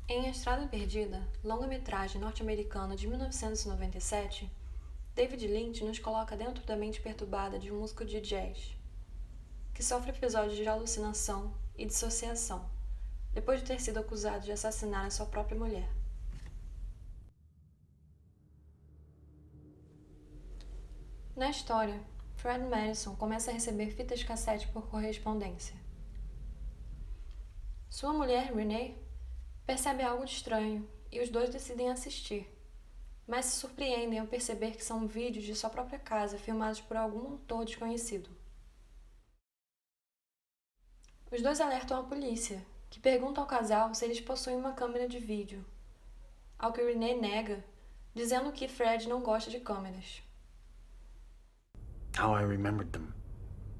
Em A Estrada Perdida, longa-metragem norte-americana de 1997, David Lynch nos coloca dentro da mente perturbada de um músico de jazz, que sofre episódios de alucinação e dissociação, depois de ter sido acusado de assassinar a sua própria mulher. Na história, Fred Madison começa a receber fitas cassete por correspondência. Sua mulher, Renee, percebe algo de estranho e os dois decidem assistir, mas se surpreendem ao perceber que são vídeos de sua própria casa filmados por algum autor desconhecido. Os dois alertam a polícia, que pergunta ao casal se eles possuem uma câmera de vídeo, ao que Renee nega, dizendo que Fred não gosta de câmeras. How I remembered them,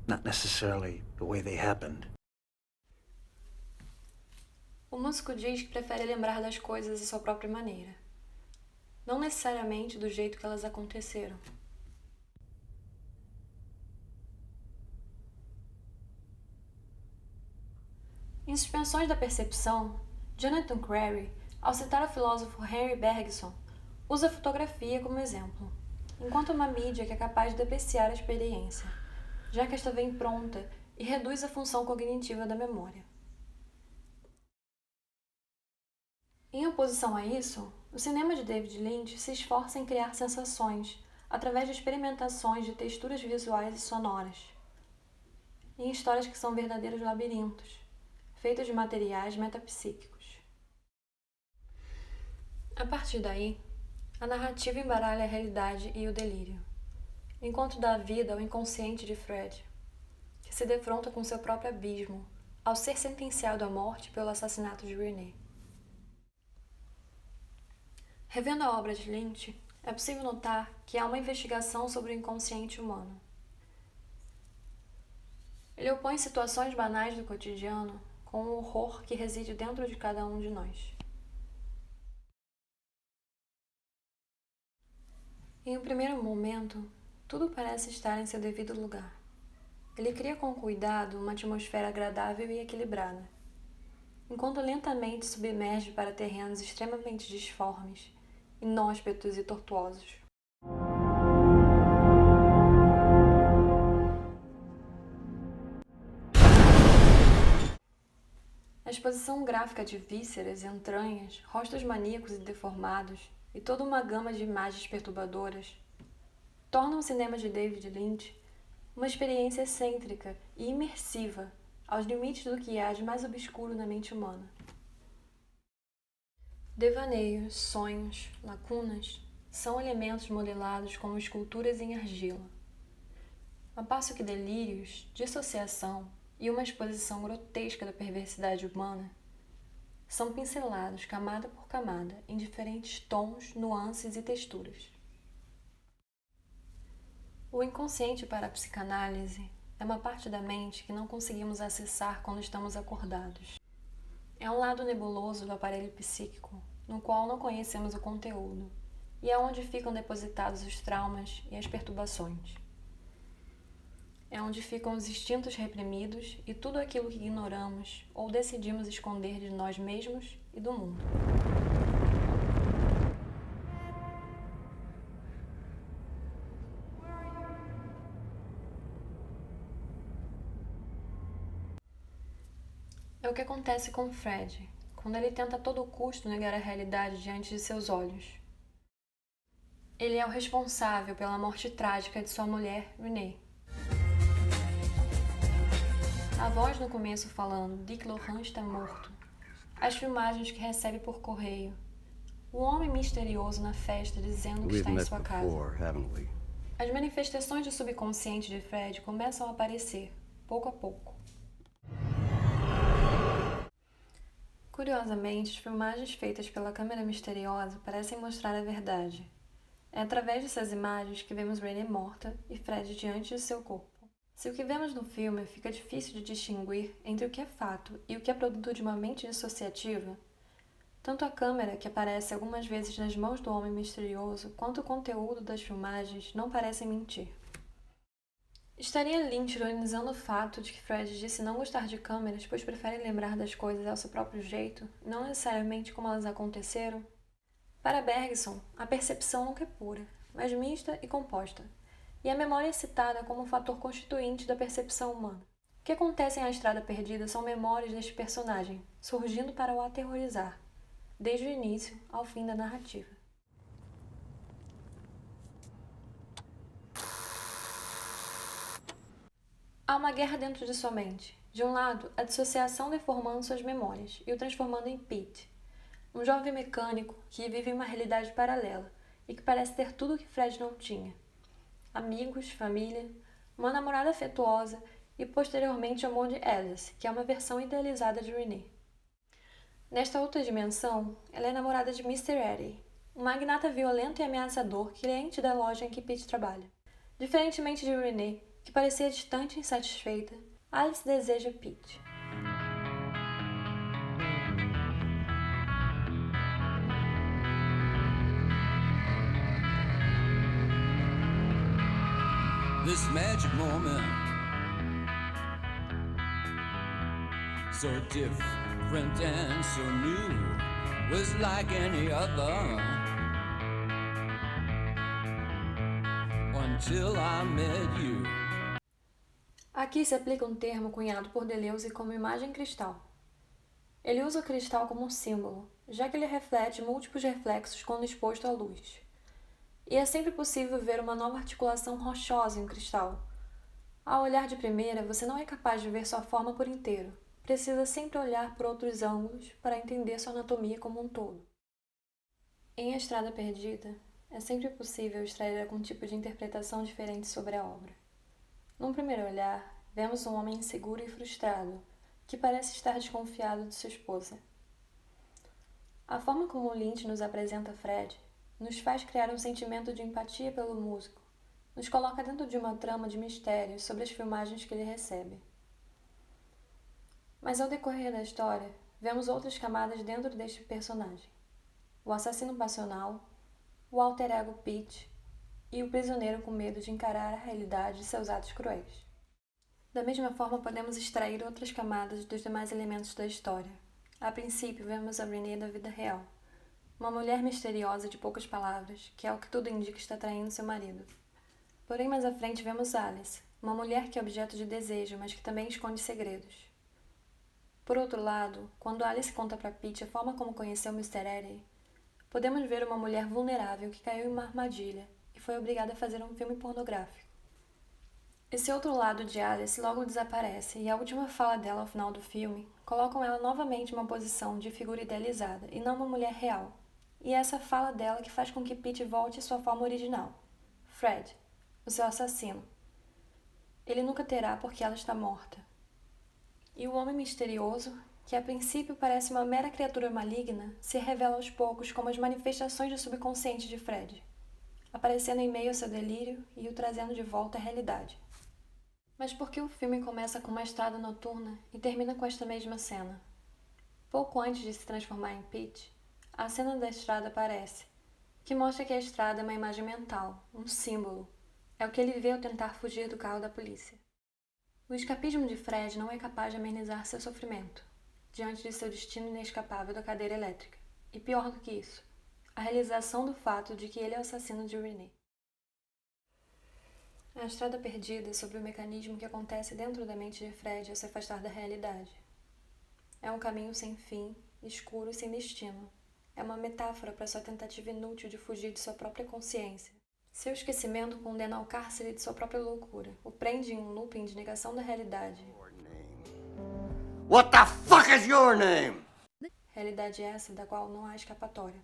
not necessarily the way they happened. O músico diz que prefere lembrar das coisas à sua própria maneira, não necessariamente do jeito que elas aconteceram. Em Suspensões da Percepção, Jonathan Crary, ao citar o filósofo Henry Bergson, usa a fotografia como exemplo, enquanto uma mídia que é capaz de depreciar a experiência, já que esta vem pronta e reduz a função cognitiva da memória. Em oposição a isso, o cinema de David Lynch se esforça em criar sensações através de experimentações de texturas visuais e sonoras, em histórias que são verdadeiros labirintos, feitos de materiais metapsíquicos. A partir daí, a narrativa embaralha a realidade e o delírio, enquanto dá vida ao inconsciente de Fred, que se defronta com seu próprio abismo ao ser sentenciado à morte pelo assassinato de Renee. Revendo a obra de Lynch, é possível notar que há uma investigação sobre o inconsciente humano. Ele opõe situações banais do cotidiano com o horror que reside dentro de cada um de nós. Em um primeiro momento, tudo parece estar em seu devido lugar. Ele cria com cuidado uma atmosfera agradável e equilibrada, enquanto lentamente submerge para terrenos extremamente disformes, inóspitos e tortuosos. A exposição gráfica de vísceras, entranhas, rostos maníacos e deformados e toda uma gama de imagens perturbadoras tornam o cinema de David Lynch uma experiência excêntrica e imersiva aos limites do que há de mais obscuro na mente humana. Devaneios, sonhos, lacunas são elementos modelados como esculturas em argila, ao passo que delírios, dissociação e uma exposição grotesca da perversidade humana são pincelados camada por camada em diferentes tons, nuances e texturas. O inconsciente para a psicanálise é uma parte da mente que não conseguimos acessar quando estamos acordados. É um lado nebuloso do aparelho psíquico, no qual não conhecemos o conteúdo, e é onde ficam depositados os traumas e as perturbações. É onde ficam os instintos reprimidos e tudo aquilo que ignoramos ou decidimos esconder de nós mesmos e do mundo. É o que acontece com Fred, quando ele tenta a todo custo negar a realidade diante de seus olhos. Ele é o responsável pela morte trágica de sua mulher, Renee. A voz no começo falando Dick Lohan está morto. As filmagens que recebe por correio. O homem misterioso na festa dizendo que está em sua casa. As manifestações do subconsciente de Fred começam a aparecer, pouco a pouco. Curiosamente, as filmagens feitas pela câmera misteriosa parecem mostrar a verdade. É através dessas imagens que vemos Renee morta e Fred diante de seu corpo. Se o que vemos no filme fica difícil de distinguir entre o que é fato e o que é produto de uma mente dissociativa, tanto a câmera, que aparece algumas vezes nas mãos do homem misterioso, quanto o conteúdo das filmagens não parecem mentir. Estaria Lynch ironizando o fato de que Fred disse não gostar de câmeras, pois prefere lembrar das coisas ao seu próprio jeito, não necessariamente como elas aconteceram? Para Bergson, a percepção nunca é pura, mas mista e composta, e a memória é citada como um fator constituinte da percepção humana. O que acontece em A Estrada Perdida são memórias deste personagem, surgindo para o aterrorizar, desde o início ao fim da narrativa. Há uma guerra dentro de sua mente. De um lado, a dissociação deformando suas memórias e o transformando em Pete, um jovem mecânico que vive em uma realidade paralela e que parece ter tudo o que Fred não tinha. Amigos, família, uma namorada afetuosa e posteriormente o amor de Alice, que é uma versão idealizada de Renee. Nesta outra dimensão, ela é namorada de Mr. Eddie, um magnata violento e ameaçador cliente da loja em que Pete trabalha. Diferentemente de Renee, que parecia distante e insatisfeita, Alice deseja Pete. This magic moment, so different and so new, was like any other, until I met you. Aqui se aplica um termo cunhado por Deleuze como imagem cristal. Ele usa o cristal como um símbolo, já que ele reflete múltiplos reflexos quando exposto à luz. E é sempre possível ver uma nova articulação rochosa em um cristal. Ao olhar de primeira, você não é capaz de ver sua forma por inteiro. Precisa sempre olhar por outros ângulos para entender sua anatomia como um todo. Em A Estrada Perdida, é sempre possível extrair algum tipo de interpretação diferente sobre a obra. Num primeiro olhar, vemos um homem inseguro e frustrado, que parece estar desconfiado de sua esposa. A forma como Lynch nos apresenta Fred nos faz criar um sentimento de empatia pelo músico, nos coloca dentro de uma trama de mistérios sobre as filmagens que ele recebe. Mas ao decorrer da história, vemos outras camadas dentro deste personagem. O assassino passional, o alter ego Pete e o prisioneiro com medo de encarar a realidade de seus atos cruéis. Da mesma forma, podemos extrair outras camadas dos demais elementos da história. A princípio, vemos a Renee da vida real, uma mulher misteriosa de poucas palavras, que é o que tudo indica está traindo seu marido. Porém, mais à frente vemos Alice, uma mulher que é objeto de desejo, mas que também esconde segredos. Por outro lado, quando Alice conta para Pete a forma como conheceu Mr. Eddie, podemos ver uma mulher vulnerável que caiu em uma armadilha e foi obrigada a fazer um filme pornográfico. Esse outro lado de Alice logo desaparece e a última fala dela ao final do filme colocam ela novamente em uma posição de figura idealizada e não uma mulher real. E é essa fala dela que faz com que Pete volte à sua forma original. Fred, o seu assassino. Ele nunca terá porque ela está morta. E o homem misterioso, que a princípio parece uma mera criatura maligna, se revela aos poucos como as manifestações do subconsciente de Fred, aparecendo em meio ao seu delírio e o trazendo de volta à realidade. Mas por que o filme começa com uma estrada noturna e termina com esta mesma cena? Pouco antes de se transformar em Pete, a cena da estrada aparece, que mostra que a estrada é uma imagem mental, um símbolo. É o que ele vê ao tentar fugir do carro da polícia. O escapismo de Fred não é capaz de amenizar seu sofrimento, diante de seu destino inescapável da cadeira elétrica. E pior do que isso, a realização do fato de que ele é o assassino de Renee. A Estrada Perdida é sobre o mecanismo que acontece dentro da mente de Fred ao se afastar da realidade. É um caminho sem fim, escuro e sem destino. É uma metáfora para sua tentativa inútil de fugir de sua própria consciência. Seu esquecimento o condena ao cárcere de sua própria loucura, o prende em um looping de negação da realidade. What the fuck is your name? Realidade essa da qual não há escapatória.